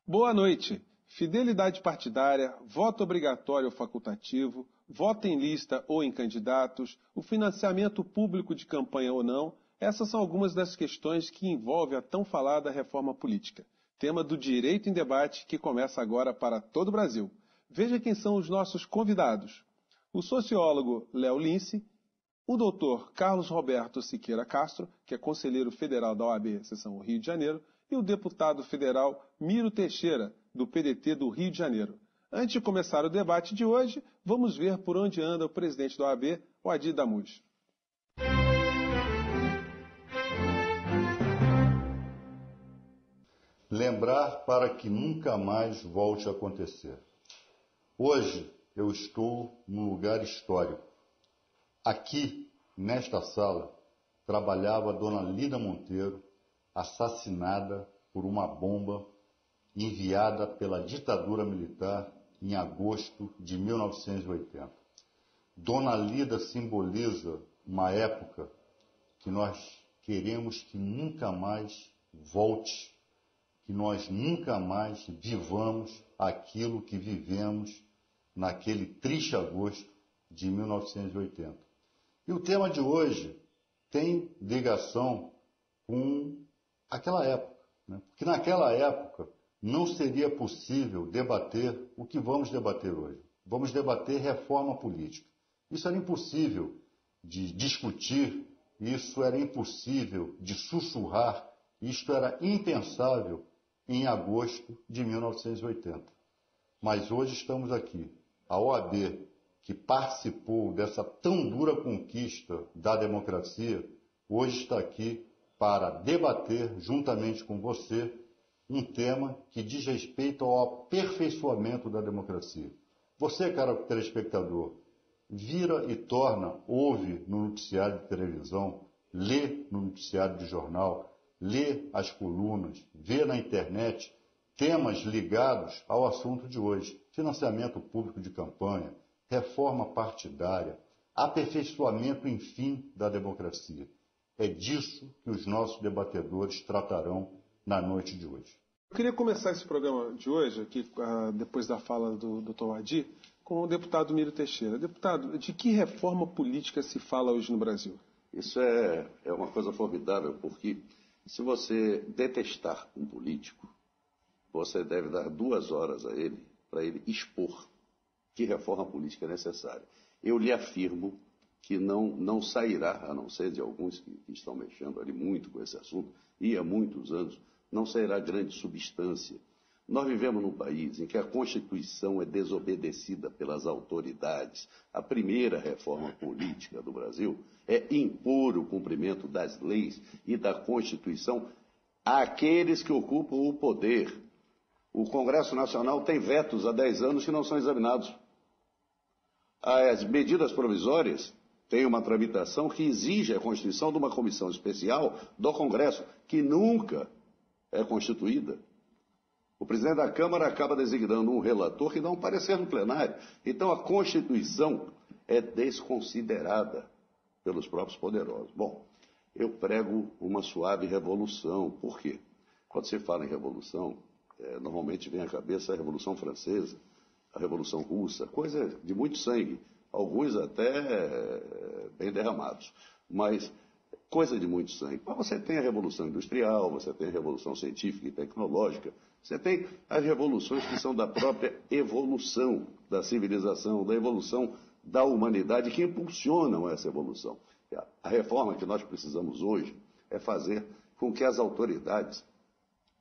Boa noite. Fidelidade partidária, voto obrigatório ou facultativo, voto em lista ou em candidatos, o financiamento público de campanha ou não, essas são algumas das questões que envolvem a tão falada reforma política. Tema do Direito em Debate que começa agora para todo o Brasil. Veja quem são os nossos convidados. O sociólogo Léo Lince, o doutor Carlos Roberto Siqueira Castro, que é conselheiro federal da OAB, seção Rio de Janeiro, e o deputado federal Miro Teixeira, do PDT do Rio de Janeiro. Antes de começar o debate de hoje, vamos ver por onde anda o presidente da OAB, o Adi Damus. Lembrar para que nunca mais volte a acontecer. Hoje eu estou num lugar histórico. Aqui, nesta sala, trabalhava a dona Lida Monteiro, assassinada por uma bomba enviada pela ditadura militar em agosto de 1980. Dona Lida simboliza uma época que nós queremos que nunca mais volte, que nós nunca mais vivamos aquilo que vivemos naquele triste agosto de 1980. E o tema de hoje tem ligação com aquela época, né? Porque naquela época não seria possível debater o que vamos debater hoje. Vamos debater reforma política. Isso era impossível de discutir, isso era impossível de sussurrar, isto era impensável em agosto de 1980. Mas hoje estamos aqui. A OAB, que participou dessa tão dura conquista da democracia, hoje está aqui para debater, juntamente com você, um tema que diz respeito ao aperfeiçoamento da democracia. Você, caro telespectador, vira e torna, ouve no noticiário de televisão, lê no noticiário de jornal, lê as colunas, vê na internet temas ligados ao assunto de hoje. Financiamento público de campanha, reforma partidária, aperfeiçoamento, enfim, da democracia. É disso que os nossos debatedores tratarão na noite de hoje. Eu queria começar esse programa de hoje, aqui, depois da fala do Dr. Adi, com o deputado Miro Teixeira. Deputado, de que reforma política se fala hoje no Brasil? Isso é uma coisa formidável, porque se você detestar um político, você deve dar 2 horas a ele para ele expor que reforma política é necessária. Eu lhe afirmo que não sairá, a não ser de alguns que estão mexendo ali muito com esse assunto, e há muitos anos, não sairá grande substância. Nós vivemos num país em que a Constituição é desobedecida pelas autoridades. A primeira reforma política do Brasil é impor o cumprimento das leis e da Constituição àqueles que ocupam o poder. O Congresso Nacional tem vetos há 10 anos que não são examinados. As medidas provisórias têm uma tramitação que exige a constituição de uma comissão especial do Congresso, que nunca é constituída. O presidente da Câmara acaba designando um relator que dá um parecer no plenário. Então a Constituição é desconsiderada pelos próprios poderosos. Bom, eu prego uma suave revolução. Por quê? Quando se fala em revolução, normalmente vem à cabeça a Revolução Francesa, a Revolução Russa, coisa de muito sangue, alguns até bem derramados, mas coisa de muito sangue. Mas você tem a Revolução Industrial, você tem a Revolução Científica e Tecnológica, você tem as revoluções que são da própria evolução da civilização, da evolução da humanidade, que impulsionam essa evolução. A reforma que nós precisamos hoje é fazer com que as autoridades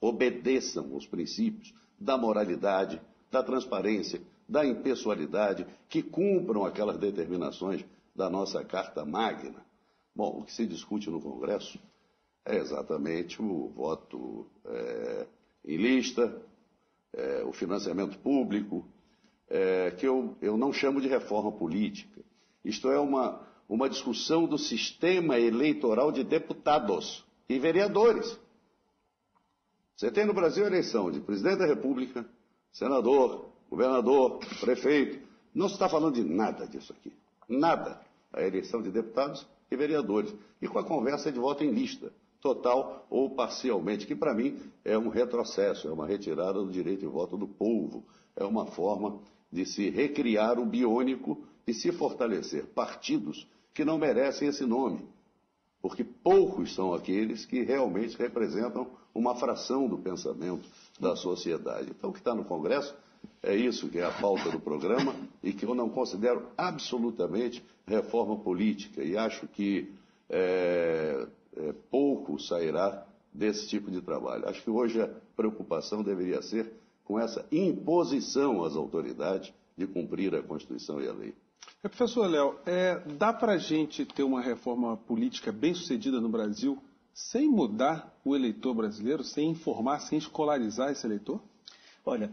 obedeçam os princípios da moralidade, da transparência, da impessoalidade, que cumpram aquelas determinações da nossa Carta Magna. Bom, o que se discute no Congresso é exatamente o voto em lista, o financiamento público, que eu não chamo de reforma política. Isto é uma discussão do sistema eleitoral de deputados e vereadores. Você tem no Brasil a eleição de presidente da República, senador, governador, prefeito. Não se está falando de nada disso aqui. Nada. A eleição de deputados e vereadores. E com a conversa de voto em lista. total ou parcialmente, que para mim é um retrocesso, é uma retirada do direito de voto do povo, é uma forma de se recriar o biônico e se fortalecer partidos que não merecem esse nome, porque poucos são aqueles que realmente representam uma fração do pensamento da sociedade. Então, o que está no Congresso é isso que é a pauta do programa e que eu não considero absolutamente reforma política e acho que pouco sairá desse tipo de trabalho. Acho que hoje a preocupação deveria ser com essa imposição às autoridades de cumprir a Constituição e a lei. Professor Léo, dá para a gente ter uma reforma política bem sucedida no Brasil sem mudar o eleitor brasileiro, sem informar, sem escolarizar esse eleitor? Olha,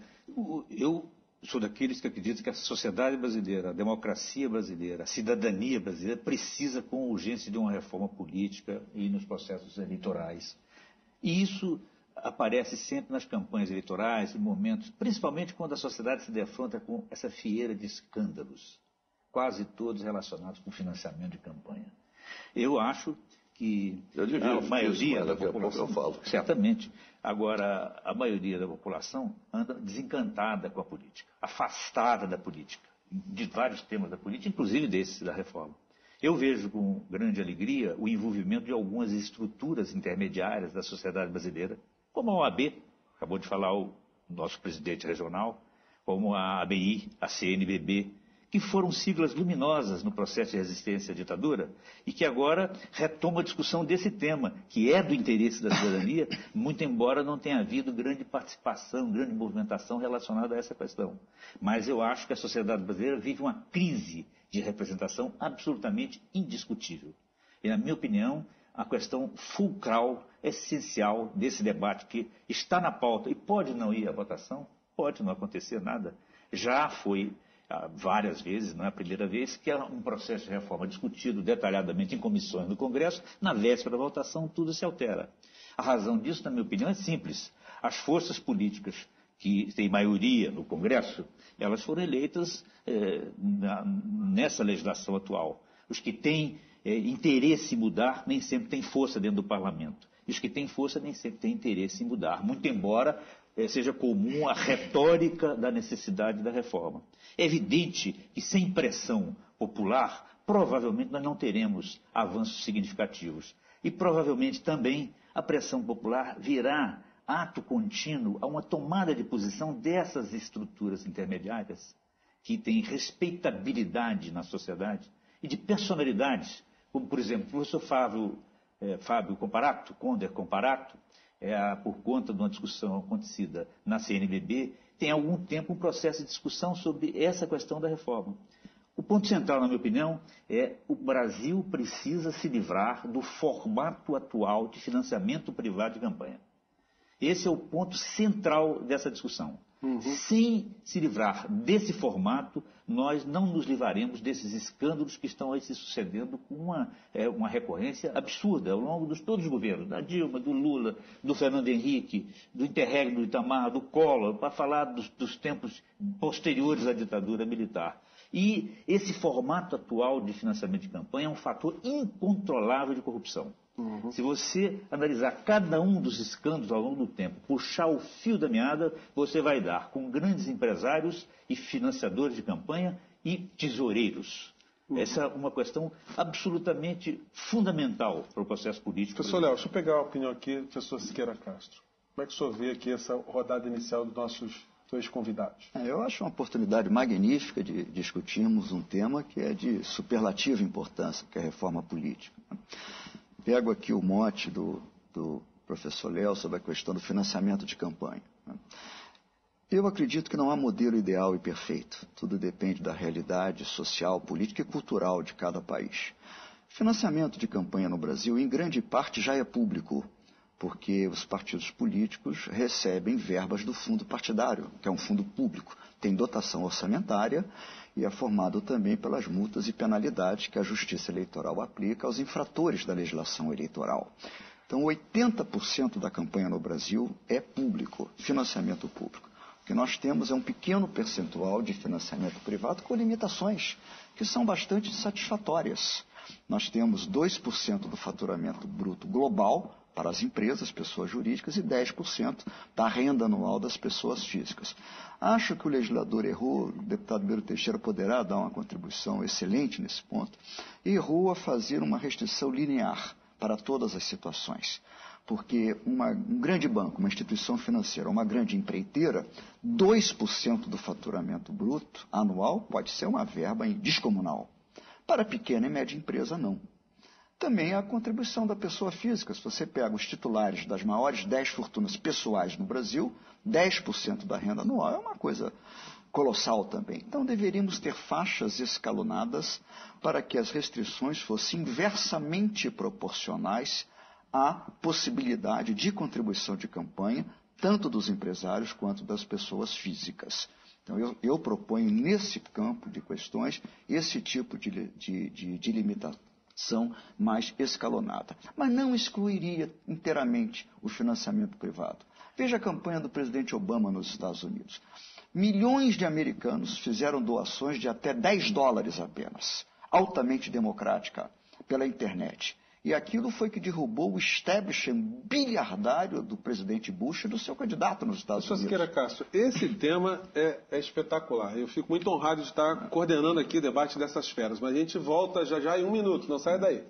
eu sou daqueles que acreditam que a sociedade brasileira, a democracia brasileira, a cidadania brasileira precisa com urgência de uma reforma política e nos processos eleitorais. E isso aparece sempre nas campanhas eleitorais, em momentos, principalmente quando a sociedade se defronta com essa fieira de escândalos, quase todos relacionados com financiamento de campanha. Eu acho que a maioria da população, certamente, agora a maioria da população anda desencantada com a política, afastada da política, de vários temas da política, inclusive desse da reforma. Eu vejo com grande alegria o envolvimento de algumas estruturas intermediárias da sociedade brasileira, como a OAB, acabou de falar o nosso presidente regional, como a ABI, a CNBB, que foram siglas luminosas no processo de resistência à ditadura e que agora retoma a discussão desse tema, que é do interesse da cidadania, muito embora não tenha havido grande participação, grande movimentação relacionada a essa questão. Mas eu acho que a sociedade brasileira vive uma crise de representação absolutamente indiscutível. E, na minha opinião, a questão fulcral, essencial desse debate que está na pauta e pode não ir à votação, pode não acontecer nada, já foi várias vezes, não é a primeira vez, que é um processo de reforma discutido detalhadamente em comissões no Congresso, na véspera da votação tudo se altera. A razão disso, na minha opinião, é simples. As forças políticas que têm maioria no Congresso, elas foram eleitas nessa legislação atual. Os que têm interesse em mudar nem sempre têm força dentro do parlamento. E os que têm força nem sempre têm interesse em mudar, muito embora seja comum a retórica da necessidade da reforma. É evidente que sem pressão popular, provavelmente nós não teremos avanços significativos. E provavelmente também a pressão popular virá ato contínuo a uma tomada de posição dessas estruturas intermediárias que têm respeitabilidade na sociedade e de personalidades, como por exemplo o professor Fábio Comparato, Conder Comparato, por conta de uma discussão acontecida na CNBB, tem há algum tempo um processo de discussão sobre essa questão da reforma. O ponto central, na minha opinião, é o Brasil precisa se livrar do formato atual de financiamento privado de campanha. Esse é o ponto central dessa discussão. Sem se livrar desse formato, nós não nos livraremos desses escândalos que estão aí se sucedendo com uma recorrência absurda ao longo de todos os governos, da Dilma, do Lula, do Fernando Henrique, do Interregno do Itamar, do Collor, para falar dos tempos posteriores à ditadura militar. E esse formato atual de financiamento de campanha é um fator incontrolável de corrupção. Se você analisar cada um dos escândalos ao longo do tempo, puxar o fio da meada, você vai dar com grandes empresários e financiadores de campanha e tesoureiros. Essa é uma questão absolutamente fundamental para o processo político. Professor Léo, deixa eu pegar a opinião aqui do professor Siqueira Castro. Como é que o senhor vê aqui essa rodada inicial dos nossos dois convidados? Eu acho uma oportunidade magnífica de discutirmos um tema que é de superlativa importância, que é a reforma política. Pego aqui o mote do professor Léo sobre a questão do financiamento de campanha. Eu acredito que não há modelo ideal e perfeito. Tudo depende da realidade social, política e cultural de cada país. Financiamento de campanha no Brasil, em grande parte, já é público, porque os partidos políticos recebem verbas do fundo partidário, que é um fundo público, tem dotação orçamentária e é formado também pelas multas e penalidades que a Justiça Eleitoral aplica aos infratores da legislação eleitoral. Então, 80% da campanha no Brasil é público, financiamento público. O que nós temos é um pequeno percentual de financiamento privado com limitações que são bastante insatisfatórias. Nós temos 2% do faturamento bruto global para as empresas, pessoas jurídicas, e 10% da renda anual das pessoas físicas. Acho que o legislador errou, o deputado Biro Teixeira poderá dar uma contribuição excelente nesse ponto, errou a fazer uma restrição linear para todas as situações. Porque um grande banco, uma instituição financeira, uma grande empreiteira, 2% do faturamento bruto anual pode ser uma verba descomunal. Para pequena e média empresa, não. Também a contribuição da pessoa física. Se você pega os titulares das maiores 10 fortunas pessoais no Brasil, 10% da renda anual é uma coisa colossal também. Então, deveríamos ter faixas escalonadas para que as restrições fossem inversamente proporcionais à possibilidade de contribuição de campanha, tanto dos empresários quanto das pessoas físicas. Então, eu proponho, nesse campo de questões, esse tipo de limitação mais escalonada. Mas não excluiria inteiramente o financiamento privado. Veja a campanha do presidente Obama nos Estados Unidos. Milhões de americanos fizeram doações de até $10 apenas, altamente democrática, pela internet. E aquilo foi que derrubou o establishment bilhardário do presidente Bush e do seu candidato nos Estados Unidos. Siqueira Castro, esse tema é espetacular. Eu fico muito honrado de estar coordenando aqui o debate dessas feras. Mas a gente volta já em 1 minuto, não saia daí.